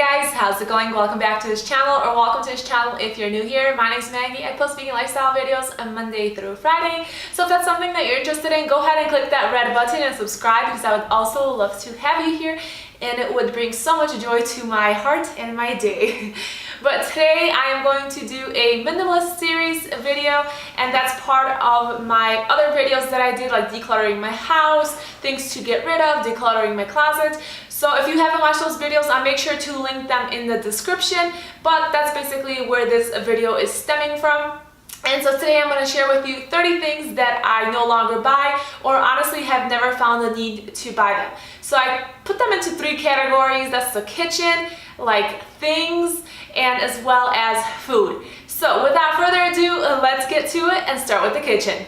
guys, how's it going? Welcome back to this channel, or welcome to this channel if you're new here. My name is Maggie. I post vegan lifestyle videos on Monday through Friday. So if that's something that you're interested in, go ahead and click that red button and subscribe, because I would also love to have you here and it would bring so much joy to my heart and my day. But today I am going to do a minimalist series video, and that's part of my other videos that I did, like decluttering my house, things to get rid of, decluttering my closet. So if you haven't watched those videos, I'll make sure to link them in the description, but that's basically where this video is stemming from. And so today I'm going to share with you 30 things that I no longer buy, or honestly have never found the need to buy them. So I put them into 3 categories. That's the kitchen, like things, and as well as food. So without further ado, let's get to it and start with the kitchen.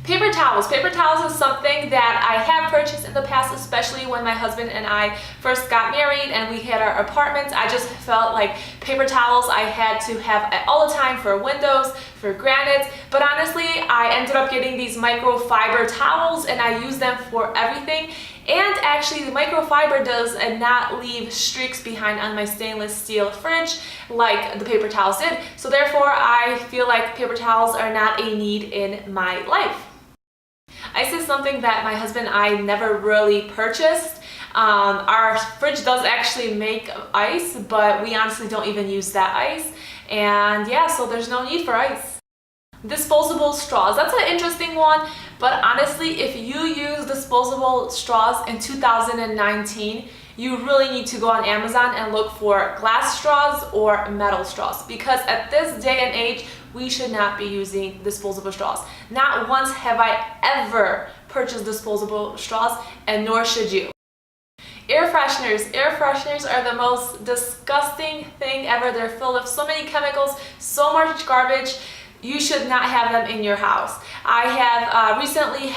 Paper towels. Paper towels is something that I have purchased in the past, especially when my husband and I first got married and we had our apartment. I just felt like paper towels I had to have all the time for windows, for granite. But honestly, I ended up getting these microfiber towels and I use them for everything. And actually, the microfiber does not leave streaks behind on my stainless steel fridge like the paper towels did. So therefore, I feel like paper towels are not a need in my life. Ice is something that my husband and I never really purchased. Our fridge does actually make ice, but we honestly don't even use that ice. And yeah, so there's no need for ice. Disposable straws. That's an interesting one, but honestly, if you use disposable straws in 2019, you really need to go on Amazon and look for glass straws or metal straws, because at this day and age, we should not be using disposable straws. Not once have I ever purchased disposable straws, and nor should you. Air fresheners. Air fresheners are the most disgusting thing ever. They're filled with so many chemicals, so much garbage. You should not have them in your house. I have recently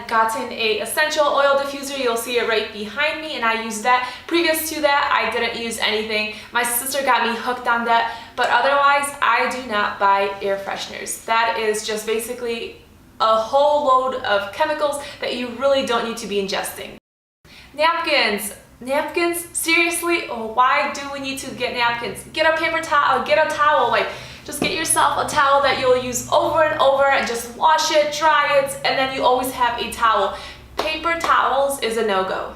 gotten a essential oil diffuser. You'll see it right behind me, and I use that. Previous to that, I didn't use anything. My sister got me hooked on that, but otherwise, I do not buy air fresheners. That is just basically a whole load of chemicals that you really don't need to be ingesting. Napkins. Napkins? Seriously? Oh, why do we need to get napkins? Get a paper towel, get a towel, just get yourself a towel that you'll use over and over and just wash it, dry it, and then you always have a towel. Paper towels is a no-go.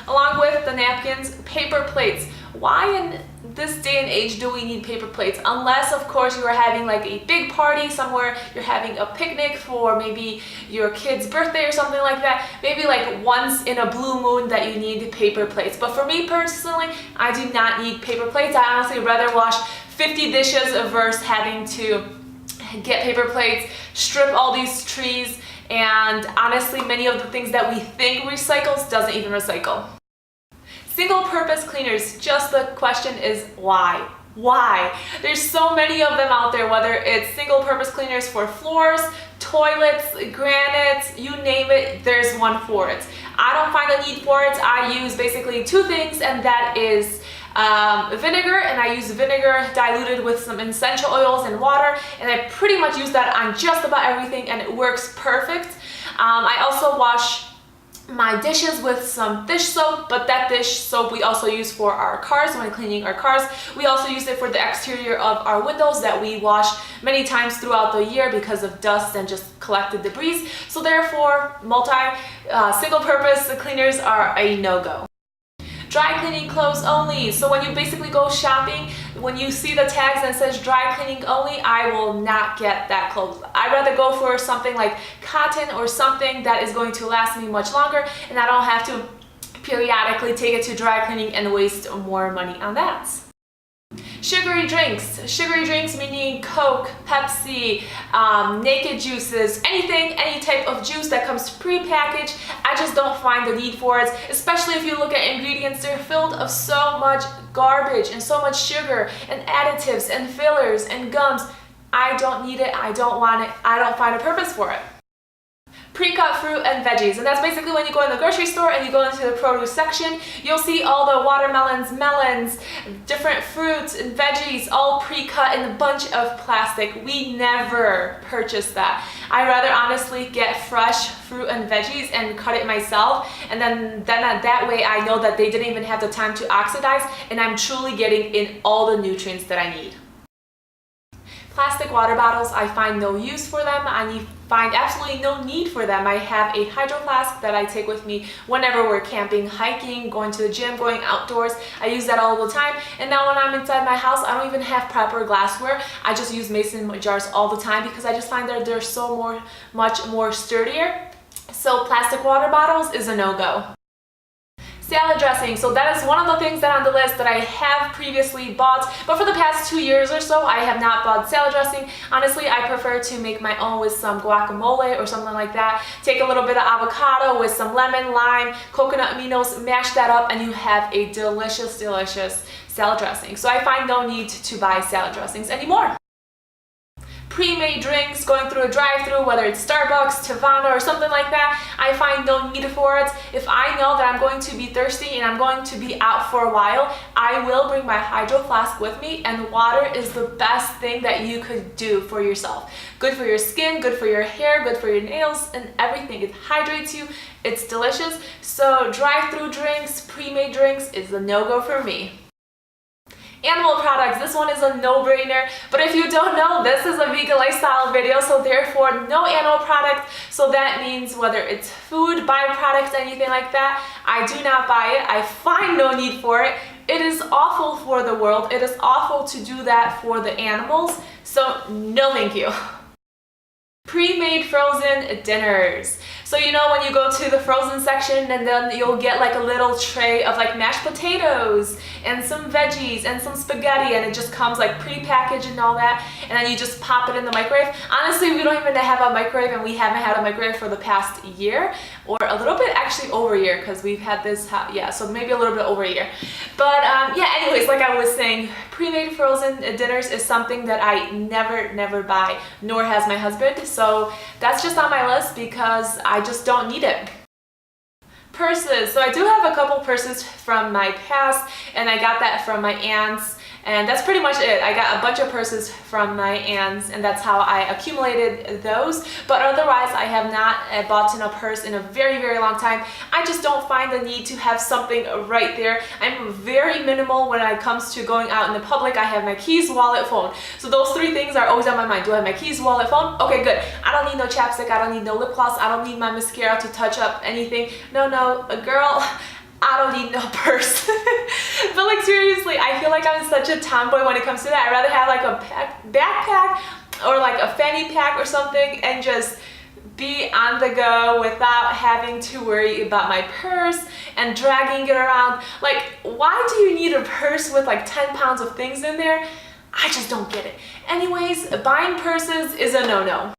Along with the napkins, paper plates. Why in this day and age do we need paper plates? Unless, of course, you are having like a big party somewhere, you're having a picnic for maybe your kid's birthday or something like that. Maybe like once in a blue moon that you need paper plates. But for me personally, I do not need paper plates. I honestly rather wash 50 dishes versus having to get paper plates, strip all these trees, and honestly, many of the things that we think recycles doesn't even recycle. Single-purpose cleaners. Just the question is why? Why? There's so many of them out there, whether it's single-purpose cleaners for floors, toilets, granite, you name it, there's one for it. I don't find the need for it. I use basically 2 things, and that is vinegar, and I use vinegar diluted with some essential oils and water, and I pretty much use that on just about everything, and it works perfect. I also wash my dishes with some dish soap, but that dish soap we also use for our cars when cleaning our cars. We also use it for the exterior of our windows that we wash many times throughout the year because of dust and just collected debris. So therefore, single-purpose cleaners are a no-go. Dry cleaning clothes only. So when you basically go shopping, when you see the tags and it says dry cleaning only, I will not get that clothes. I'd rather go for something like cotton or something that is going to last me much longer, and I don't have to periodically take it to dry cleaning and waste more money on that. Sugary drinks. Sugary drinks meaning Coke, Pepsi, naked juices, anything, any type of juice that comes pre-packaged. I just don't find the need for it, especially if you look at ingredients. They're filled of so much garbage and so much sugar and additives and fillers and gums. I don't need it. I don't want it. I don't find a purpose for it. Pre-cut fruit and veggies, and that's basically when you go in the grocery store and you go into the produce section, you'll see all the watermelons, melons, different fruits and veggies all pre-cut in a bunch of plastic. We never purchase that. I rather honestly get fresh fruit and veggies and cut it myself, and then that way I know that they didn't even have the time to oxidize and I'm truly getting in all the nutrients that I need. Plastic water bottles, I find no use for them. I find absolutely no need for them. I have a hydro flask that I take with me whenever we're camping, hiking, going to the gym, going outdoors. I use that all the time. And now when I'm inside my house, I don't even have proper glassware. I just use mason jars all the time because I just find that they're so much more sturdier. So plastic water bottles is a no-go. Salad dressing. So that is one of the things that on the list that I have previously bought, but for the past 2 years or so I have not bought salad dressing. Honestly, I prefer to make my own with some guacamole or something like that. Take a little bit of avocado with some lemon, lime, coconut aminos, mash that up, and you have a delicious, delicious salad dressing. So I find no need to buy salad dressings anymore. Pre-made drinks, going through a drive-thru, whether it's Starbucks, Tavana, or something like that, I find no need for it. If I know that I'm going to be thirsty and I'm going to be out for a while, I will bring my hydro flask with me, and water is the best thing that you could do for yourself. Good for your skin, good for your hair, good for your nails, and everything. It hydrates you, it's delicious. So drive-thru drinks, pre-made drinks is a no-go for me. Animal products, this one is a no-brainer, but if you don't know, this is a vegan lifestyle video, so therefore no animal product. So that means whether it's food, byproducts, anything like that, I do not buy it. I find no need for it. It is awful for the world. It is awful to do that for the animals, so no thank you. Pre-made frozen dinners. So you know when you go to the frozen section and then you'll get like a little tray of like mashed potatoes and some veggies and some spaghetti, and it just comes like pre-packaged and all that, and then you just pop it in the microwave. Honestly, we don't even have a microwave, and we haven't had a microwave for the past year, or a little bit actually over a year, because we've had this, yeah, so maybe a little bit over a year. But yeah, anyways, like I was saying, pre-made frozen dinners is something that I never buy, nor has my husband. So that's just on my list because I just don't need it. Purses. So I do have a couple purses from my past, and I got that from my aunts, and that's pretty much it. I got a bunch of purses from my aunts, and that's how I accumulated those. But otherwise, I have not bought in a purse in a very long time. I just don't find the need to have something right there. I'm very minimal when it comes to going out in the public. I have my keys, wallet, phone. So those three things are always on my mind. Do I have my keys, wallet, phone? Okay, good. I don't need no chapstick. I don't need no lip gloss. I don't need my mascara to touch up anything. No, girl, I don't need no purse. But like seriously, I feel like I'm such a tomboy when it comes to that. I'd rather have like a backpack or like a fanny pack or something and just be on the go without having to worry about my purse and dragging it around. Like, why do you need a purse with like 10 pounds of things in there? I just don't get it. Anyways, buying purses is a no-no.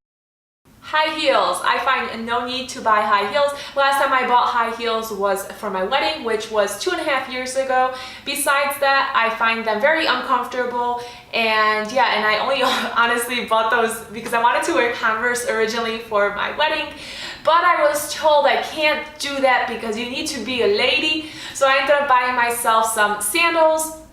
High heels. I find no need to buy high heels. Last time I bought high heels was for my wedding, which was 2.5 years ago. Besides that, I find them very uncomfortable, and yeah, and I only honestly bought those because I wanted to wear Converse originally for my wedding, but I was told I can't do that because you need to be a lady. So I ended up buying myself some sandals.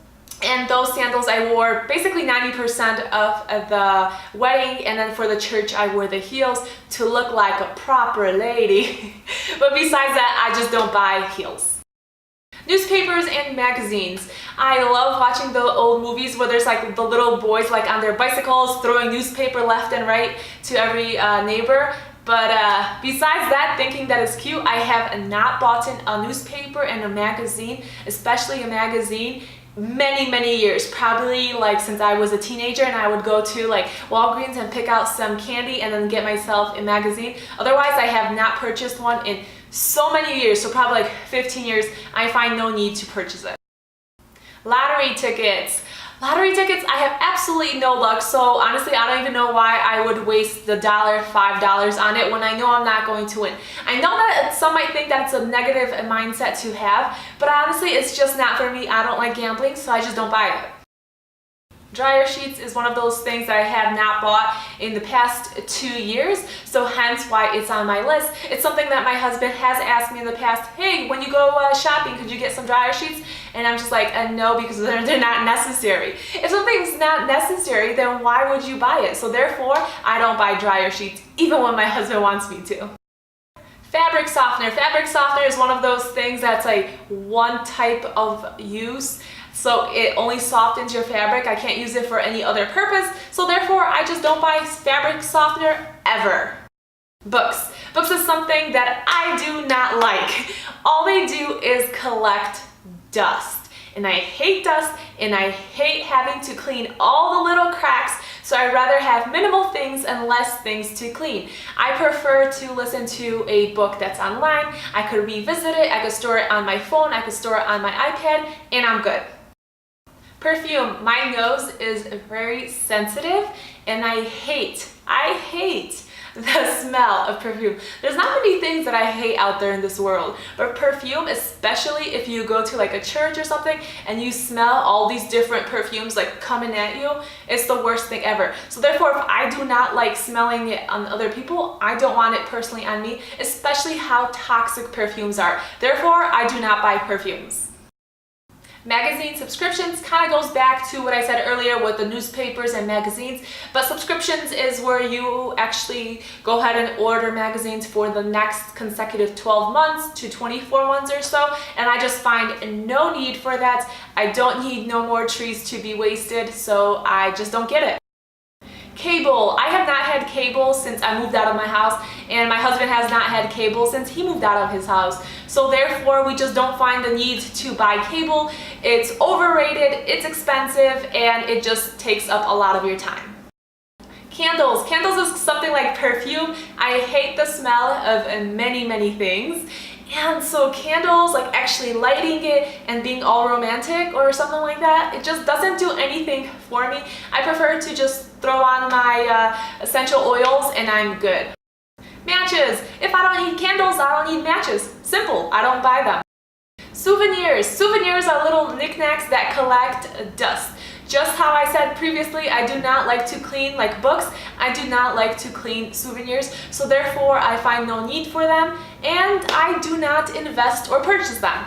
And those sandals I wore basically 90% of the wedding, and then for the church I wore the heels to look like a proper lady. But besides that, I just don't buy heels. Newspapers and magazines. I love watching the old movies where there's like the little boys like on their bicycles throwing newspaper left and right to every neighbor. But besides that, thinking that it's cute, I have not bought a newspaper and a magazine, especially a magazine, many years, probably like since I was a teenager, and I would go to like Walgreens and pick out some candy and then get myself a magazine. Otherwise, I have not purchased one in so many years, so probably like 15 years. I find no need to purchase it. Lottery tickets. Lottery tickets, I have absolutely no luck, so honestly I don't even know why I would waste the $5 on it when I know I'm not going to win. I know that some might think that's a negative mindset to have, but honestly it's just not for me. I don't like gambling, so I just don't buy it. Dryer sheets is one of those things that I have not bought in the past 2 years, so hence why it's on my list. It's something that my husband has asked me in the past, hey, when you go shopping, could you get some dryer sheets? And I'm just like, no, because they're not necessary. If something's not necessary, then why would you buy it? So therefore, I don't buy dryer sheets, even when my husband wants me to. Fabric softener. Fabric softener is one of those things that's like one type of use. So it only softens your fabric. I can't use it for any other purpose. So therefore, I just don't buy fabric softener ever. Books. Books is something that I do not like. All they do is collect dust. And I hate dust, and I hate having to clean all the little cracks, so I'd rather have minimal things and less things to clean. I prefer to listen to a book that's online. I could revisit it, I could store it on my phone, I could store it on my iPad, and I'm good. Perfume. My nose is very sensitive, and I hate the smell of perfume. There's not many things that I hate out there in this world, but perfume, especially if you go to like a church or something and you smell all these different perfumes like coming at you, it's the worst thing ever. So therefore, if I do not like smelling it on other people, I don't want it personally on me, especially how toxic perfumes are. Therefore, I do not buy perfumes. Magazine subscriptions kind of goes back to what I said earlier with the newspapers and magazines, but subscriptions is where you actually go ahead and order magazines for the next consecutive 12 months to 24 months or so, and I just find no need for that. I don't need no more trees to be wasted, so I just don't get it. Cable. I have not had cable since I moved out of my house, and my husband has not had cable since he moved out of his house. So therefore, we just don't find the need to buy cable. It's overrated, it's expensive, and it just takes up a lot of your time. Candles. Candles is something like perfume. I hate the smell of many things. And so candles, like actually lighting it and being all romantic or something like that, it just doesn't do anything for me. I prefer to just throw on my essential oils and I'm good. Matches. If I don't need candles, I don't need matches. Simple. I don't buy them. Souvenirs. Souvenirs are little knickknacks that collect dust. Just how I said previously, I do not like to clean like books. I do not like to clean souvenirs, so therefore I find no need for them, and I do not invest or purchase them.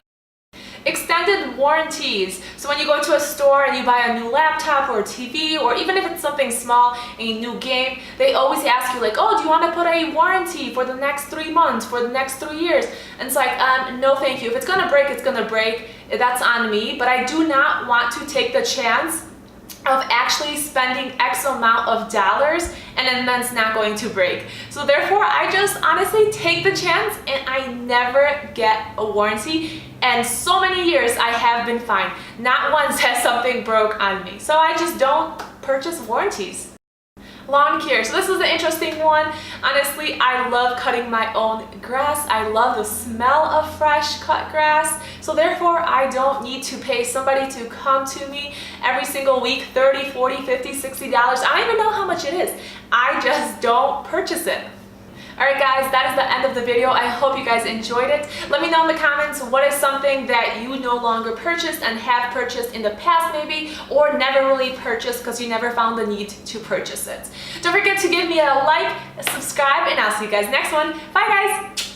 Extended warranties. So when you go to a store and you buy a new laptop or TV, or even if it's something small, a new game, they always ask you like, oh, do you want to put a warranty for the next 3 months, for the next 3 years? And it's like, no thank you. If it's gonna break, it's gonna break. That's on me, but I do not want to take the chance of actually spending X amount of dollars and then it's not going to break. So therefore, I just honestly take the chance and I never get a warranty. And so many years I have been fine. Not once has something broke on me. So I just don't purchase warranties. Lawn care. So this is an interesting one. Honestly, I love cutting my own grass. I love the smell of fresh cut grass. So therefore, I don't need to pay somebody to come to me every single week, $30, $40, $50, $60. I don't even know how much it is. I just don't purchase it. Alright guys, that is the end of the video. I hope you guys enjoyed it. Let me know in the comments what is something that you no longer purchased and have purchased in the past maybe, or never really purchased because you never found the need to purchase it. Don't forget to give me a like, subscribe, and I'll see you guys next one. Bye guys!